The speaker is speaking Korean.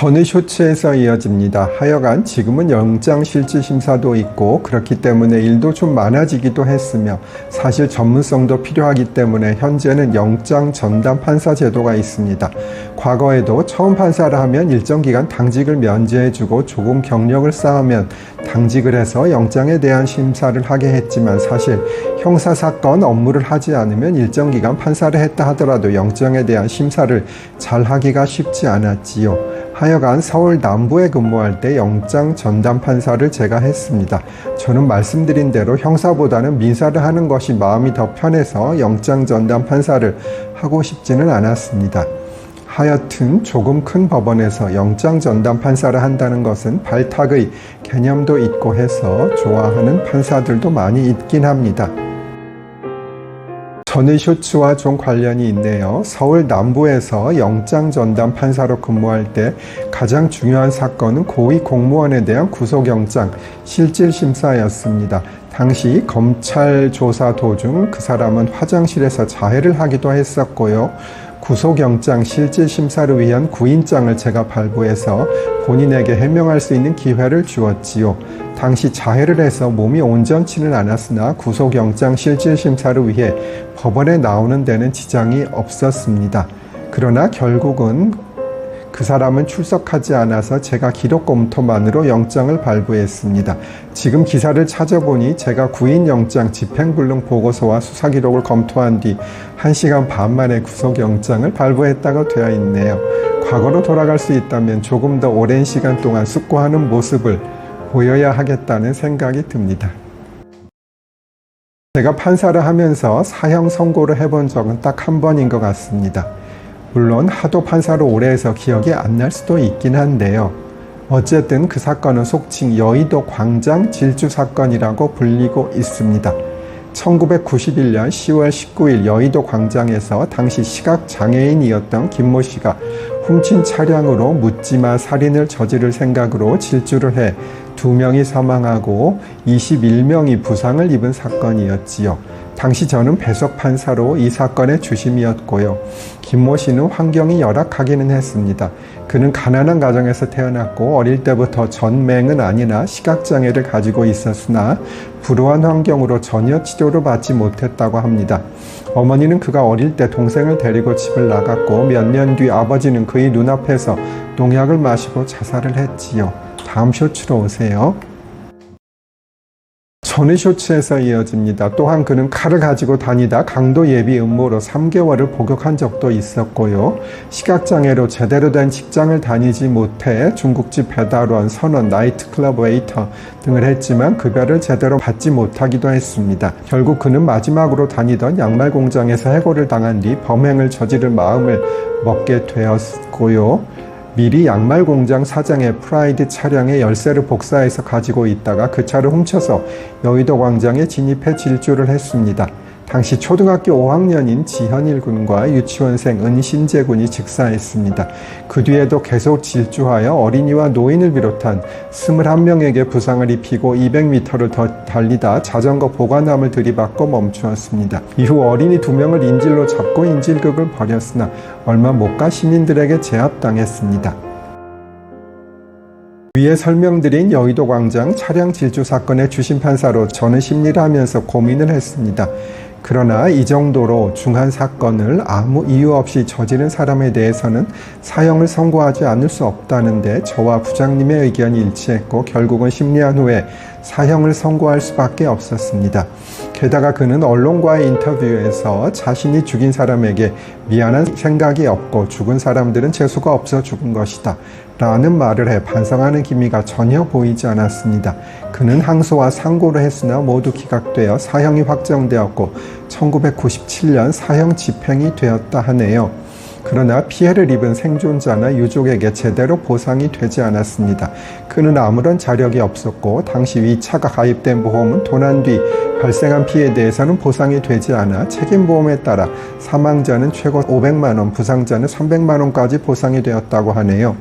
전의 쇼츠에서 이어집니다. 하여간 지금은 영장실질심사도 있고 그렇기 때문에 일도 좀 많아지기도 했으며 사실 전문성도 필요하기 때문에 현재는 영장 전담 판사 제도가 있습니다. 과거에도 처음 판사를 하면 일정 기간 당직을 면제해주고 조금 경력을 쌓으면 당직을 해서 영장에 대한 심사를 하게 했지만 사실 형사사건 업무를 하지 않으면 일정 기간 판사를 했다 하더라도 영장에 대한 심사를 잘 하기가 쉽지 않았지요. 하여간 서울 남부에 근무할 때 영장 전담 판사를 제가 했습니다. 저는 말씀드린 대로 형사보다는 민사를 하는 것이 마음이 더 편해서 영장 전담 판사를 하고 싶지는 않았습니다. 하여튼 조금 큰 법원에서 영장 전담 판사를 한다는 것은 발탁의 개념도 있고 해서 좋아하는 판사들도 많이 있긴 합니다. 전의 쇼츠와 좀 관련이 있네요. 서울 남부에서 영장 전담 판사로 근무할 때 가장 중요한 사건은 고위 공무원에 대한 구속영장 실질심사였습니다. 당시 검찰 조사 도중 그 사람은 화장실에서 자해를 하기도 했었고요. 구속영장 실질심사를 위한 구인장을 제가 발부해서 본인에게 해명할 수 있는 기회를 주었지요. 당시 자해를 해서 몸이 온전치는 않았으나 구속영장 실질심사를 위해 법원에 나오는 데는 지장이 없었습니다. 그러나 결국은 그 사람은 출석하지 않아서 제가 기록 검토만으로 영장을 발부했습니다. 지금 기사를 찾아보니 제가 구인영장 집행불능 보고서와 수사기록을 검토한 뒤 1시간 반 만에 구속영장을 발부했다고 되어 있네요. 과거로 돌아갈 수 있다면 조금 더 오랜 시간 동안 숙고하는 모습을 보여야 하겠다는 생각이 듭니다. 제가 판사를 하면서 사형 선고를 해본 적은 딱 한 번인 것 같습니다. 물론 하도 판사로 오래 해서 기억이 안 날 수도 있긴 한데요. 어쨌든 그 사건은 속칭 여의도 광장 질주 사건이라고 불리고 있습니다. 1991년 10월 19일 여의도 광장에서 당시 시각장애인이었던 김모 씨가 훔친 차량으로 묻지마 살인을 저지를 생각으로 질주를 해 2명이 사망하고 21명이 부상을 입은 사건이었지요. 당시 저는 배석 판사로 이 사건의 주심이었고요. 김모 씨는 환경이 열악하기는 했습니다. 그는 가난한 가정에서 태어났고 어릴 때부터 전맹은 아니나 시각장애를 가지고 있었으나 불우한 환경으로 전혀 치료를 받지 못했다고 합니다. 어머니는 그가 어릴 때 동생을 데리고 집을 나갔고 몇 년 뒤 아버지는 그의 눈앞에서 농약을 마시고 자살을 했지요. 다음 쇼츠로 오세요. 전의 쇼츠에서 이어집니다. 또한 그는 칼을 가지고 다니다 강도 예비 음모로 3개월을 복역한 적도 있었고요. 시각장애로 제대로 된 직장을 다니지 못해 중국집 배달원, 선원, 나이트클럽 웨이터 등을 했지만 급여를 제대로 받지 못하기도 했습니다. 결국 그는 마지막으로 다니던 양말 공장에서 해고를 당한 뒤 범행을 저지를 마음을 먹게 되었고요. 미리 양말 공장 사장의 프라이드 차량의 열쇠를 복사해서 가지고 있다가 그 차를 훔쳐서 여의도 광장에 진입해 질주를 했습니다. 당시 초등학교 5학년인 지현일 군과 유치원생 은신재 군이 직사했습니다. 그 뒤에도 계속 질주하여 어린이와 노인을 비롯한 21명에게 부상을 입히고 200m를 더 달리다 자전거 보관함을 들이받고 멈추었습니다. 이후 어린이 2명을 인질로 잡고 인질극을 벌였으나 얼마 못 가 시민들에게 제압당했습니다. 위에 설명드린 여의도 광장 차량 질주 사건의 주심판사로 저는 심리를 하면서 고민을 했습니다. 그러나 이 정도로 중한 사건을 아무 이유 없이 저지른 사람에 대해서는 사형을 선고하지 않을 수 없다는데 저와 부장님의 의견이 일치했고 결국은 심리한 후에 사형을 선고할 수밖에 없었습니다. 게다가 그는 언론과의 인터뷰에서 자신이 죽인 사람에게 미안한 생각이 없고 죽은 사람들은 재수가 없어 죽은 것이다 라는 말을 해 반성하는 기미가 전혀 보이지 않았습니다. 그는 항소와 상고를 했으나 모두 기각되어 사형이 확정되었고 1997년 사형 집행이 되었다 하네요. 그러나 피해를 입은 생존자나 유족에게 제대로 보상이 되지 않았습니다. 그는 아무런 자력이 없었고 당시 위 차가 가입된 보험은 도난 뒤 발생한 피해에 대해서는 보상이 되지 않아 책임보험에 따라 사망자는 최고 500만 원, 부상자는 300만 원까지 보상이 되었다고 하네요.